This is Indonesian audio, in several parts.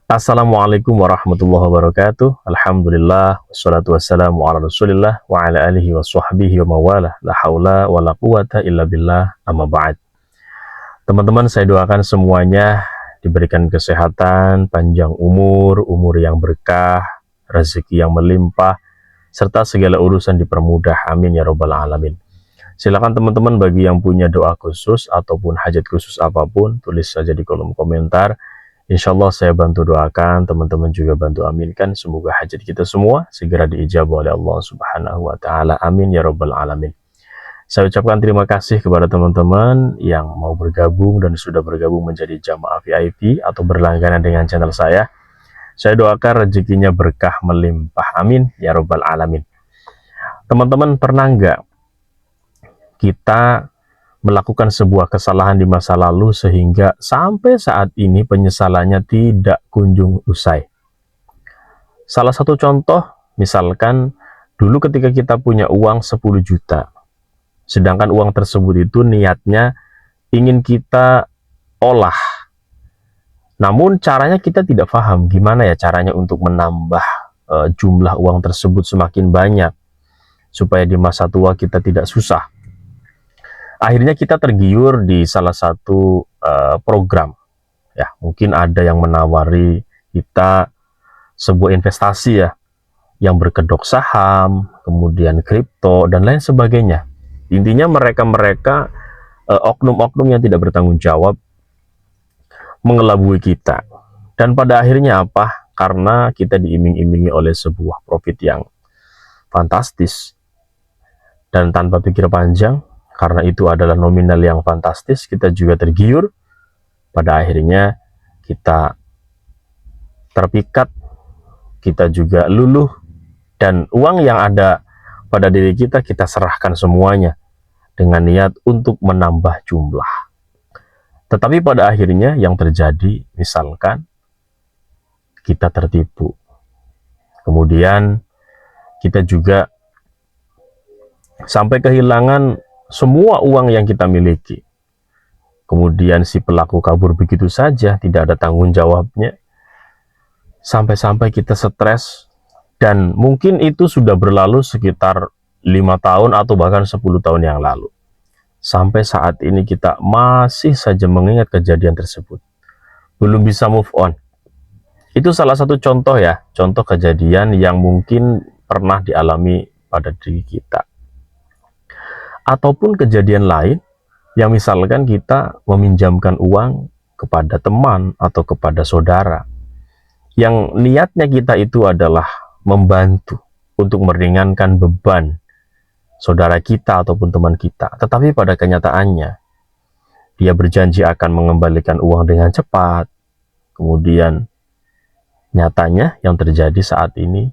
Assalamualaikum warahmatullahi wabarakatuh. Alhamdulillah wassalatu wassalamu ala Rasulillah wa ala alihi wa sahbihi wa mawalah. La haula wa la quwata illa billah, amma ba'd. Teman-teman, saya doakan semuanya diberikan kesehatan, panjang umur, umur yang berkah, rezeki yang melimpah, serta segala urusan dipermudah. Amin ya robbal alamin. Silakan teman-teman, bagi yang punya doa khusus ataupun hajat khusus apapun, tulis saja di kolom komentar. Insya Allah saya bantu doakan, teman-teman juga bantu aminkan. Semoga hajat kita semua segera diijabah oleh Allah Subhanahu wa Ta'ala. Amin ya Rabbal 'Alamin. Saya ucapkan terima kasih kepada teman-teman yang mau bergabung dan sudah bergabung menjadi jamaah VIP atau berlangganan dengan channel saya. Saya doakan rezekinya berkah melimpah. Amin ya Rabbal 'Alamin. Teman-teman, pernah nggak kita melakukan sebuah kesalahan di masa lalu sehingga sampai saat ini penyesalannya tidak kunjung usai? Salah satu contoh, misalkan dulu ketika kita punya uang 10 juta, sedangkan uang tersebut itu niatnya ingin kita olah. Namun caranya kita tidak paham gimana ya caranya untuk menambah jumlah uang tersebut semakin banyak, supaya di masa tua kita tidak susah. Akhirnya kita tergiur di salah satu program, ya mungkin ada yang menawari kita sebuah investasi ya, yang berkedok saham, kemudian kripto dan lain sebagainya. Intinya mereka oknum-oknum yang tidak bertanggung jawab mengelabui kita, dan pada akhirnya apa? Karena kita diiming-imingi oleh sebuah profit yang fantastis dan tanpa pikir panjang. Karena itu adalah nominal yang fantastis, kita juga tergiur. Pada akhirnya kita terpikat, kita juga luluh, dan uang yang ada pada diri kita, kita serahkan semuanya dengan niat untuk menambah jumlah. Tetapi pada akhirnya yang terjadi, misalkan kita tertipu. Kemudian kita juga sampai kehilangan semua uang yang kita miliki. Kemudian si pelaku kabur begitu saja, tidak ada tanggung jawabnya. Sampai-sampai kita stres, dan mungkin itu sudah berlalu sekitar 5 tahun atau bahkan 10 tahun yang lalu. Sampai saat ini kita masih saja mengingat kejadian tersebut, belum bisa move on. Itu salah satu contoh ya, contoh kejadian yang mungkin pernah dialami pada diri kita. Ataupun kejadian lain, yang misalkan kita meminjamkan uang kepada teman atau kepada saudara, yang niatnya kita itu adalah membantu untuk meringankan beban saudara kita ataupun teman kita. Tetapi pada kenyataannya, dia berjanji akan mengembalikan uang dengan cepat. Kemudian nyatanya yang terjadi saat ini,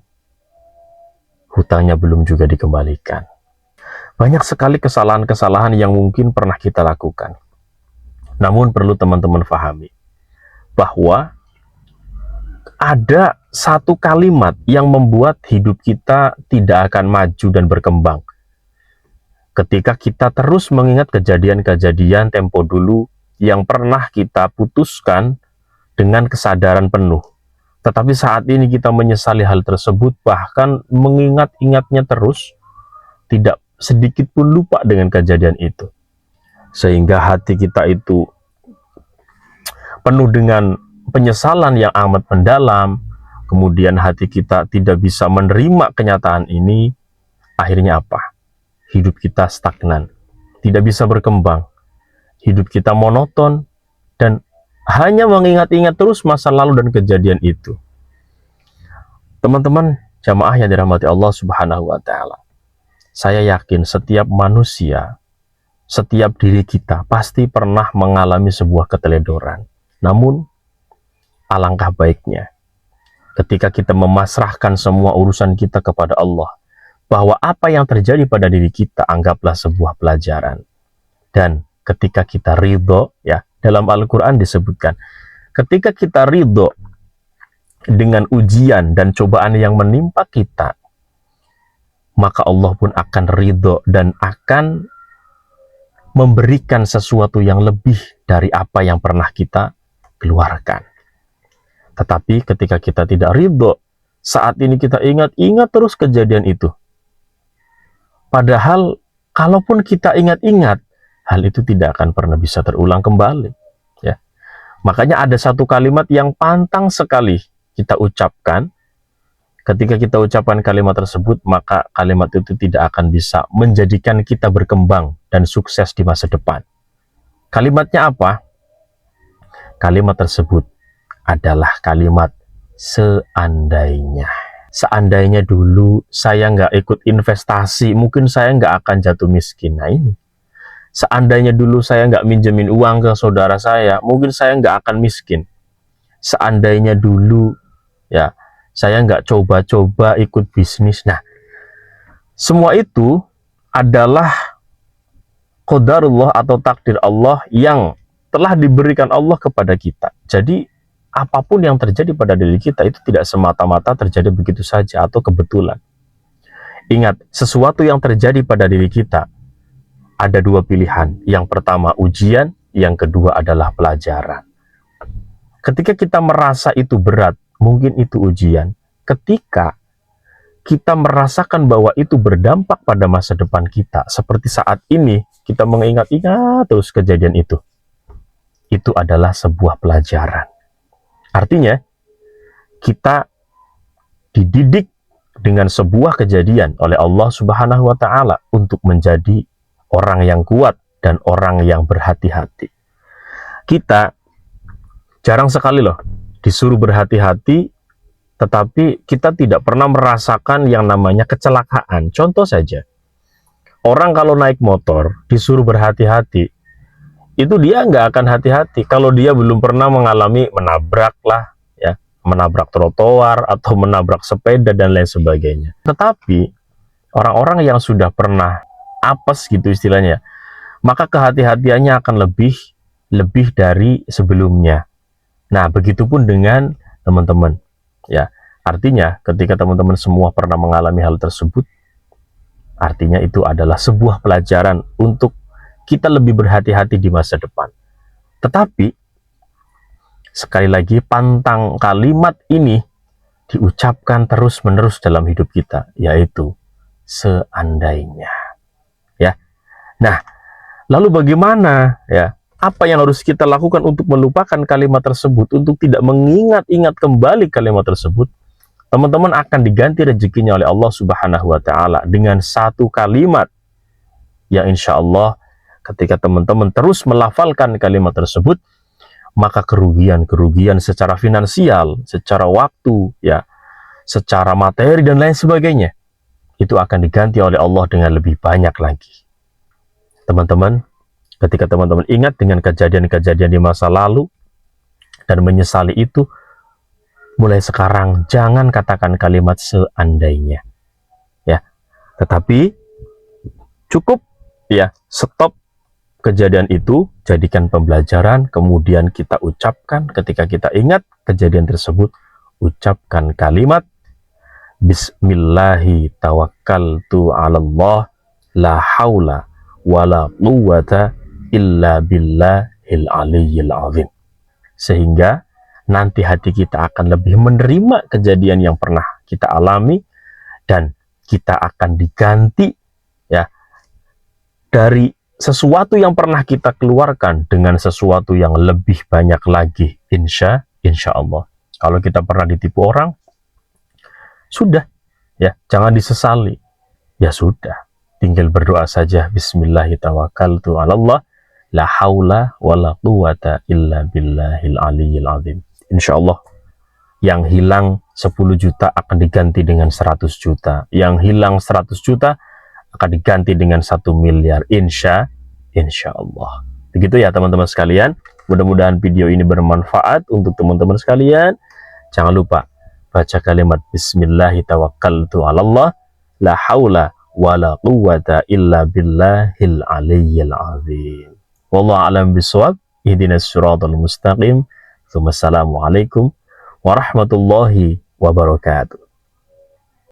hutangnya belum juga dikembalikan. Banyak sekali kesalahan-kesalahan yang mungkin pernah kita lakukan. Namun perlu teman-teman pahami bahwa ada satu kalimat yang membuat hidup kita tidak akan maju dan berkembang. Ketika kita terus mengingat kejadian-kejadian tempo dulu yang pernah kita putuskan dengan kesadaran penuh. Tetapi saat ini kita menyesali hal tersebut, bahkan mengingat-ingatnya terus, tidak sedikit pun lupa dengan kejadian itu, sehingga hati kita itu penuh dengan penyesalan yang amat mendalam. Kemudian hati kita tidak bisa menerima kenyataan ini. Akhirnya apa? Hidup kita stagnan, tidak bisa berkembang, hidup kita monoton, dan hanya mengingat-ingat terus masa lalu dan kejadian itu. Teman-teman jamaah yang dirahmati Allah Subhanahu wa Ta'ala, saya yakin setiap manusia, setiap diri kita pasti pernah mengalami sebuah keteledoran. Namun, alangkah baiknya ketika kita memasrahkan semua urusan kita kepada Allah, bahwa apa yang terjadi pada diri kita anggaplah sebuah pelajaran. Dan ketika kita ridho, ya, dalam Al-Quran disebutkan, ketika kita ridho dengan ujian dan cobaan yang menimpa kita, maka Allah pun akan ridho dan akan memberikan sesuatu yang lebih dari apa yang pernah kita keluarkan. Tetapi ketika kita tidak ridho, saat ini kita ingat terus kejadian itu. Padahal kalaupun kita ingat-ingat, hal itu tidak akan pernah bisa terulang kembali. Ya. Makanya ada satu kalimat yang pantang sekali kita ucapkan. Ketika kita ucapkan kalimat tersebut, maka kalimat itu tidak akan bisa menjadikan kita berkembang dan sukses di masa depan. Kalimatnya apa? Kalimat tersebut adalah kalimat seandainya. Seandainya dulu saya nggak ikut investasi, mungkin saya nggak akan jatuh miskin. Nah ini. Seandainya dulu saya nggak minjemin uang ke saudara saya, mungkin saya nggak akan miskin. Seandainya dulu, ya, saya nggak coba-coba ikut bisnis. Nah, semua itu adalah qadarullah atau takdir Allah yang telah diberikan Allah kepada kita. Jadi, apapun yang terjadi pada diri kita itu tidak semata-mata terjadi begitu saja atau kebetulan. Ingat, sesuatu yang terjadi pada diri kita ada dua pilihan. Yang pertama ujian, yang kedua adalah pelajaran. Ketika kita merasa itu berat, mungkin itu ujian. Ketika kita merasakan bahwa itu berdampak pada masa depan kita, seperti saat ini kita mengingat-ingat terus kejadian itu adalah sebuah pelajaran. Artinya, kita dididik dengan sebuah kejadian oleh Allah Subhanahu wa Ta'ala untuk menjadi orang yang kuat dan orang yang berhati-hati. Kita jarang sekali loh disuruh berhati-hati, tetapi kita tidak pernah merasakan yang namanya kecelakaan. Contoh saja, orang kalau naik motor disuruh berhati-hati, itu dia nggak akan hati-hati kalau dia belum pernah mengalami menabrak lah, ya, menabrak trotoar atau menabrak sepeda dan lain sebagainya. Tetapi orang-orang yang sudah pernah apes gitu istilahnya, maka kehati-hatiannya akan lebih dari sebelumnya. Nah, begitupun dengan teman-teman, ya. Artinya ketika teman-teman semua pernah mengalami hal tersebut, artinya itu adalah sebuah pelajaran untuk kita lebih berhati-hati di masa depan. Tetapi sekali lagi, pantang kalimat ini diucapkan terus-menerus dalam hidup kita, yaitu seandainya. Ya. Nah, lalu bagaimana, ya? Apa yang harus kita lakukan untuk melupakan kalimat tersebut, untuk tidak mengingat-ingat kembali kalimat tersebut? Teman-teman akan diganti rezekinya oleh Allah Subhanahu wa Ta'ala dengan satu kalimat yang insya Allah ketika teman-teman terus melafalkan kalimat tersebut, maka kerugian secara finansial, secara waktu, ya, secara materi dan lain sebagainya, itu akan diganti oleh Allah dengan lebih banyak lagi. Teman-teman, ketika teman-teman ingat dengan kejadian-kejadian di masa lalu dan menyesali itu, mulai sekarang jangan katakan kalimat seandainya, ya. Tetapi cukup, ya, stop kejadian itu, jadikan pembelajaran, kemudian kita ucapkan ketika kita ingat kejadian tersebut, ucapkan kalimat Bismillahi tawakkaltu 'alallah la haula wala quwwata illa billahil aliyyil azim. Sehingga nanti hati kita akan lebih menerima kejadian yang pernah kita alami dan kita akan diganti, ya, dari sesuatu yang pernah kita keluarkan dengan sesuatu yang lebih banyak lagi, insya Allah. Kalau kita pernah ditipu orang, sudah, ya, jangan disesali, ya sudah, tinggal berdoa saja, Bismillahirrahmanirrahim, la haula wa la quwata illa billahil aliyyil azim. Insya Allah, yang hilang 10 juta akan diganti dengan 100 juta, yang hilang 100 juta akan diganti dengan 1 miliar, insya Allah. Begitu ya teman-teman sekalian. Mudah-mudahan video ini bermanfaat untuk teman-teman sekalian. Jangan lupa baca kalimat Bismillahirrahmanirrahim, la haula wa la quwwata illa billahil aliyyil azim. Wallahu a'lam bishawab. Ihdinas siratal mustaqim. Assalamualaikum warahmatullahi wabarakatuh.